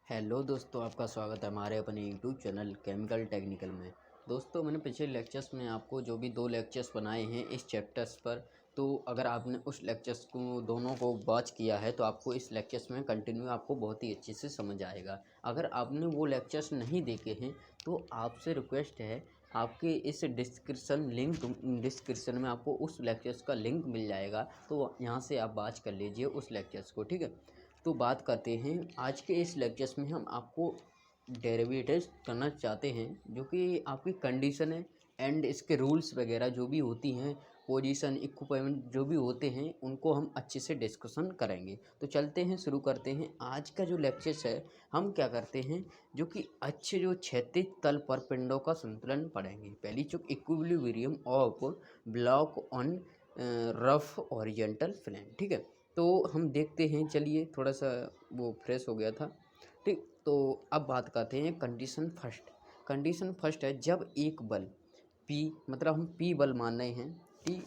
Hello दोस्तों, आपका स्वागत है हमारे अपने यूट्यूब चैनल केमिकल टेक्निकल में। दोस्तों, मैंने पिछले लेक्चर्स में आपको जो भी 2 लेक्चर्स बनाए हैं इस चैप्टर्स पर, तो अगर आपने उस लेक्चर्स को दोनों को वॉच किया है तो आपको इस लेक्चर्स में कंटिन्यू आपको बहुत ही अच्छे से समझ आएगा। अगर आपने वो लेक्चर्स नहीं देखे हैं तो आपसे रिक्वेस्ट है, आपके इस डिस्क्रिप्शन में आपको उस लेक्चर्स का लिंक मिल जाएगा, तो यहाँ से आप वॉच कर लीजिए उस लेक्चर्स को, ठीक है। तो बात करते हैं आज के इस लेक्चर्स में, हम आपको डेरिवेटिव्स करना चाहते हैं जो कि आपकी कंडीशन है एंड इसके रूल्स वगैरह जो भी होती हैं, पोजीशन इक्विपमेंट जो भी होते हैं, उनको हम अच्छे से डिस्कशन करेंगे। तो चलते हैं, शुरू करते हैं आज का जो लेक्चर्स है। हम क्या करते हैं, जो कि अच्छे जो क्षैतिज तल पर पिंडों का संतुलन पढ़ेंगे। पहली चुक equilibrium of block on rough horizontal plane, ठीक है। तो हम देखते हैं, चलिए थोड़ा सा वो फ्रेश हो गया था, ठीक। तो अब बात करते हैं कंडीशन फर्स्ट। कंडीशन फर्स्ट है, जब एक बल P, मतलब हम P बल मान रहे हैं, P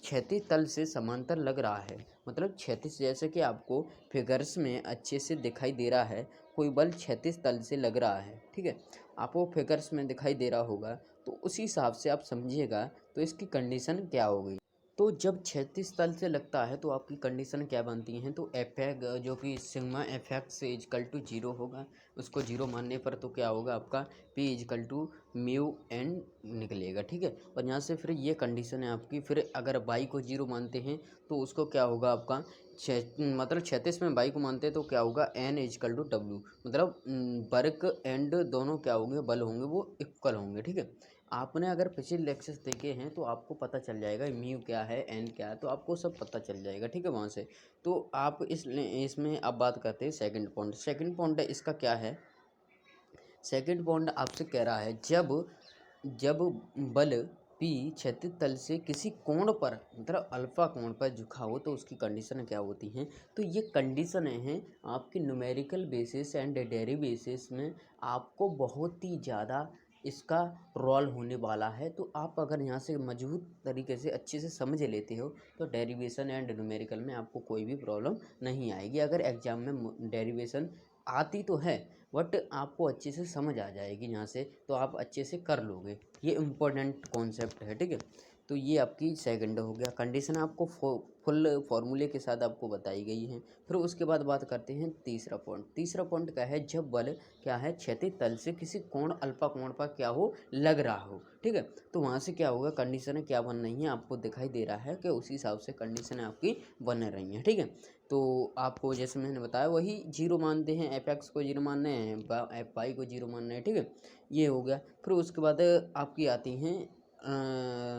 क्षैतिज तल से समांतर लग रहा है। मतलब क्षैतिज, जैसे कि आपको फिगर्स में अच्छे से दिखाई दे रहा है, कोई बल क्षैतिज तल से लग रहा है, ठीक है। आपको फिगर्स में दिखाई दे रहा होगा, तो उसी हिसाब से आप समझिएगा तो इसकी कंडीशन क्या होगी। तो जब क्षैतिज तल से लगता है तो आपकी कंडीशन क्या बनती हैं, तो एफ जो कि sigma F x equal to 0 होगा। उसको 0 मानने पर तो क्या होगा, आपका P equal to mu N निकलेगा, ठीक है। और यहाँ से फिर ये कंडीशन है आपकी। फिर अगर बाई को 0 मानते हैं तो उसको क्या होगा, आपका मतलब क्षैतिज में बाई को मानते हैं तो क्या होगा, एन इजकल टू डब्ल्यू, मतलब वर्क एंड दोनों क्या होंगे, बल होंगे, वो इक्वल होंगे, ठीक है। आपने अगर पिछले लेक्चर्स देखे हैं तो आपको पता चल जाएगा म्यू क्या है, एन क्या है, तो आपको सब पता चल जाएगा, ठीक है, वहाँ से। तो आप इसमें अब बात करते हैं सेकंड पॉइंट। सेकंड पॉइंट है इसका क्या है, सेकंड पॉइंट आपसे कह रहा है, जब जब बल P क्षैतिज तल से किसी कोण पर, मतलब अल्फा कोण पर झुका हो, तो उसकी कंडीशन क्या होती हैं। तो ये कंडीशन हैं आपकी न्यूमेरिकल बेसिस एंड डेरिवेशंस में आपको बहुत ही ज़्यादा इसका रोल होने वाला है। तो आप अगर यहाँ से मजबूत तरीके से अच्छे से समझ लेते हो तो डेरिवेशन एंड न्यूमेरिकल में आपको कोई भी प्रॉब्लम नहीं आएगी। अगर एग्जाम में डेरिवेशन आती तो है, बट आपको अच्छे से समझ आ जाएगी यहाँ से, तो आप अच्छे से कर लोगे। ये इम्पोर्टेंट कॉन्सेप्ट है, ठीक है। तो ये आपकी सेकंड हो गया। कंडीशन आपको फुल फॉर्मूले के साथ आपको बताई गई है। फिर उसके बाद बात करते हैं तीसरा पॉइंट। तीसरा पॉइंट क्या है, जब बल क्या है, क्षैतिज तल से किसी कोण अल्फा कोण पर क्या हो, लग रहा हो, ठीक है। तो वहाँ से क्या होगा, कंडीशन क्या बन रही है आपको दिखाई दे रहा है कि उसी हिसाब से कंडीशन आपकी बन रही है, ठीक है। तो आपको जैसे मैंने बताया वही 0 मानते हैं, एफ एक्स को 0 मानना है, एफ वाई को 0 मानना है, ठीक है। ये हो गया। फिर उसके बाद आपकी आती हैं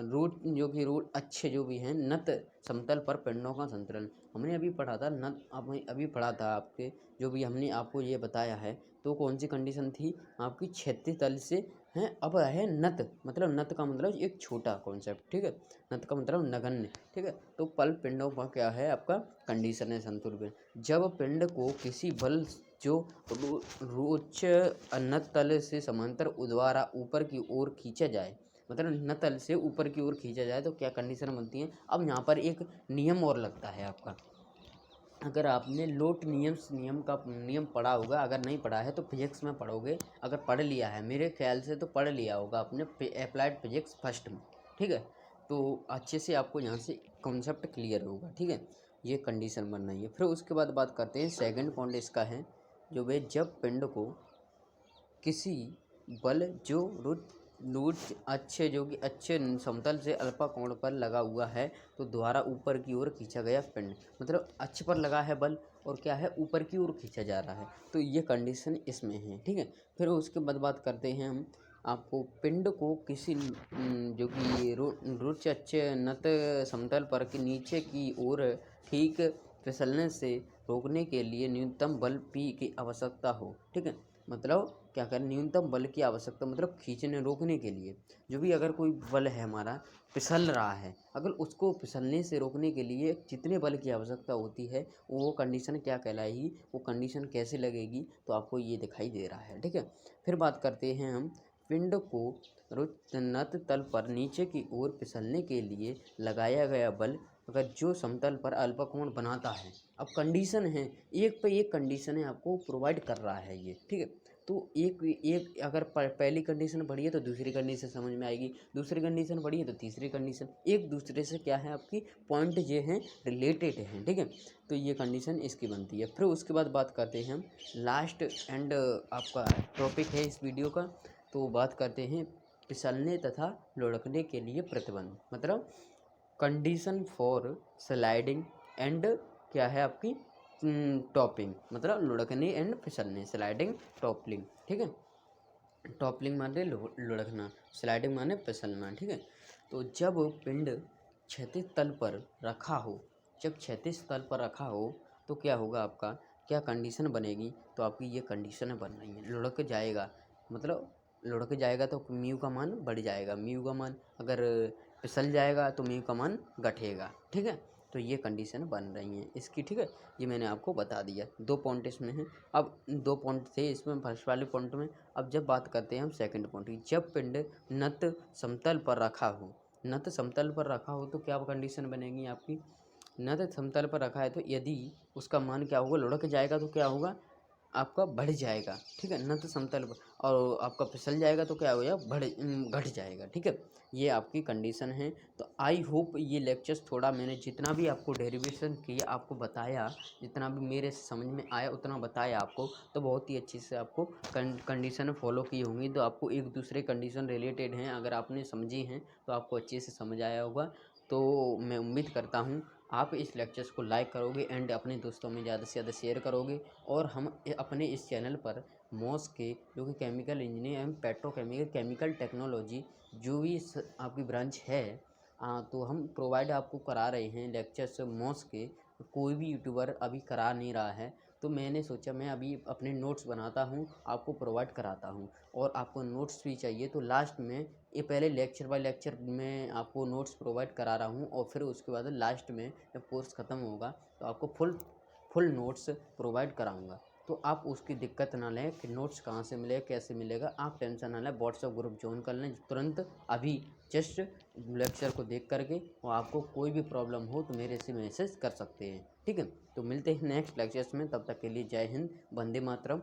रूट, जो कि रूट अच्छे जो भी हैं, नत समतल पर पिंडों का संतुलन। हमने अभी पढ़ा था नत, अभी पढ़ा था आपके, जो भी हमने आपको ये बताया है, तो कौन सी कंडीशन थी आपकी, क्षैतिज तल से हैं। अब है नत, मतलब नत का मतलब एक छोटा कॉन्सेप्ट, ठीक है। नत का मतलब नगण्य, ठीक है। तो पल पिंडों का क्या है, आपका कंडीशन है संतुलन। जब पिंड को किसी बल जो रोच नत तल से समांतर द्वारा ऊपर की ओर खींचा जाए, मतलब न तल से ऊपर की ओर खींचा जाए, तो क्या कंडीशन बनती है। अब यहाँ पर एक नियम और लगता है आपका, अगर आपने लोट नियम का नियम पढ़ा होगा, अगर नहीं पढ़ा है तो फिजिक्स में पढ़ोगे, अगर पढ़ लिया है मेरे ख्याल से तो पढ़ लिया होगा आपने अप्लाइड फिजिक्स फर्स्ट में, ठीक है। तो अच्छे से आपको यहाँ से कॉन्सेप्ट क्लियर होगा, ठीक है। ये कंडीशन बन रही है। फिर उसके बाद बात करते हैं सेकंड पॉइंट इसका है, जो वे जब पिंड को किसी बल जो रुट लूट अच्छे, जो कि अच्छे समतल से अल्फा कोण पर लगा हुआ है, तो द्वारा ऊपर की ओर खींचा गया पिंड, मतलब अक्ष पर लगा है बल और क्या है, ऊपर की ओर खींचा जा रहा है, तो ये कंडीशन इसमें है, ठीक है। फिर उसके बाद बात करते हैं हम, आपको पिंड को किसी जो कि रुच अच्छे नत समतल पर के नीचे की ओर ठीक फिसलने से रोकने के लिए न्यूनतम बल P की आवश्यकता हो, ठीक है। मतलब क्या करें, न्यूनतम बल की आवश्यकता, मतलब खींचने रोकने के लिए जो भी अगर कोई बल है हमारा फिसल रहा है, अगर उसको फिसलने से रोकने के लिए जितने बल की आवश्यकता होती है, वो कंडीशन क्या कहलाएगी, वो कंडीशन कैसे लगेगी, तो आपको ये दिखाई दे रहा है, ठीक है। फिर बात करते हैं हम, पिंड को नत तल पर नीचे की ओर फिसलने के लिए लगाया गया बल अगर जो समतल पर अल्पकोण बनाता है, अब कंडीशन है, एक पे एक कंडीशन है आपको प्रोवाइड कर रहा है ये, ठीक है। तो एक एक अगर पहली कंडीशन बढ़ी है तो दूसरी कंडीशन समझ में आएगी, दूसरी कंडीशन बढ़ी है तो तीसरी कंडीशन, एक दूसरे से क्या है आपकी पॉइंट ये हैं रिलेटेड हैं, ठीक है। तो ये कंडीशन इसकी बनती है। फिर उसके बाद बात करते हैं हम लास्ट एंड आपका टॉपिक है इस वीडियो का, तो बात करते हैं फिसलने तथा लुढ़कने के लिए प्रतिबंध, मतलब कंडीशन फॉर स्लाइडिंग एंड क्या है आपकी टॉपिंग, मतलब लुढ़कने एंड फिसलने, स्लाइडिंग टॉपलिंग, ठीक है। टॉपलिंग माने लुढ़कना, स्लाइडिंग माने फिसलना, ठीक है। तो जब पिंड क्षैतिज तल पर रखा हो, जब क्षैतिज तल पर रखा हो तो क्या होगा आपका, क्या कंडीशन बनेगी, तो आपकी ये कंडीशन बन रही है, लुढ़क जाएगा, मतलब लुढ़क जाएगा तो म्यू का मान बढ़ जाएगा, म्यू का मान अगर फिसल जाएगा तो म्यू का मान घटेगा, ठीक है। तो ये कंडीशन बन रही हैं इसकी, ठीक है। ये मैंने आपको बता दिया, 2 पॉइंट इसमें हैं। अब 2 पॉइंट थे इसमें फर्स्ट वाले पॉइंट में। अब जब बात करते हैं हम सेकंड पॉइंट की, जब पिंड नत समतल पर रखा हो, नत समतल पर रखा हो तो क्या कंडीशन बनेगी आपकी, नत समतल पर रखा है तो यदि उसका मान क्या होगा, लुढ़क जाएगा तो क्या होगा आपका बढ़ जाएगा, ठीक है, नत समतल पर, और आपका फिसल जाएगा तो क्या होगा घट जाएगा, ठीक है। ये आपकी कंडीशन है। तो आई होप ये लेक्चर्स थोड़ा मैंने जितना भी आपको डेरिवेशन किया आपको बताया, जितना भी मेरे समझ में आया उतना बताया आपको, तो बहुत ही अच्छे से आपको कंडीशन फॉलो की होंगी, तो आपको एक दूसरे कंडीशन रिलेटेड हैं, अगर आपने समझी हैं तो आपको अच्छे से समझ आया होगा। तो मैं उम्मीद करता हूँ आप इस लेक्चर्स को लाइक करोगे एंड अपने दोस्तों में ज़्यादा से ज़्यादा शेयर करोगे, और हम अपने इस चैनल पर मॉस के जो कि केमिकल इंजीनियर एवं पेट्रोकेमिकल केमिकल टेक्नोलॉजी जो भी आपकी ब्रांच है, तो हम प्रोवाइड आपको करा रहे हैं लेक्चर्स मॉस के, कोई भी यूट्यूबर अभी करा नहीं रहा है, तो मैंने सोचा मैं अभी अपने नोट्स बनाता हूँ आपको प्रोवाइड कराता हूँ। और आपको नोट्स भी चाहिए तो लास्ट में, ये पहले लेक्चर बाय लेक्चर में आपको नोट्स प्रोवाइड करा रहा हूँ, और फिर उसके बाद लास्ट में जब कोर्स ख़त्म होगा तो आपको फुल नोट्स प्रोवाइड कराऊंगा। तो आप उसकी दिक्कत ना लें कि नोट्स कहाँ से मिलेगा कैसे मिलेगा, आप टेंशन ना लें, व्हाट्सएप ग्रुप ज्वाइन कर लें तुरंत अभी, जस्ट लेक्चर को देख करके, और आपको कोई भी प्रॉब्लम हो तो मेरे से मैसेज कर सकते हैं, ठीक है। तो मिलते हैं नेक्स्ट लेक्चर्स में, तब तक के लिए जय हिंद, वंदे मातरम।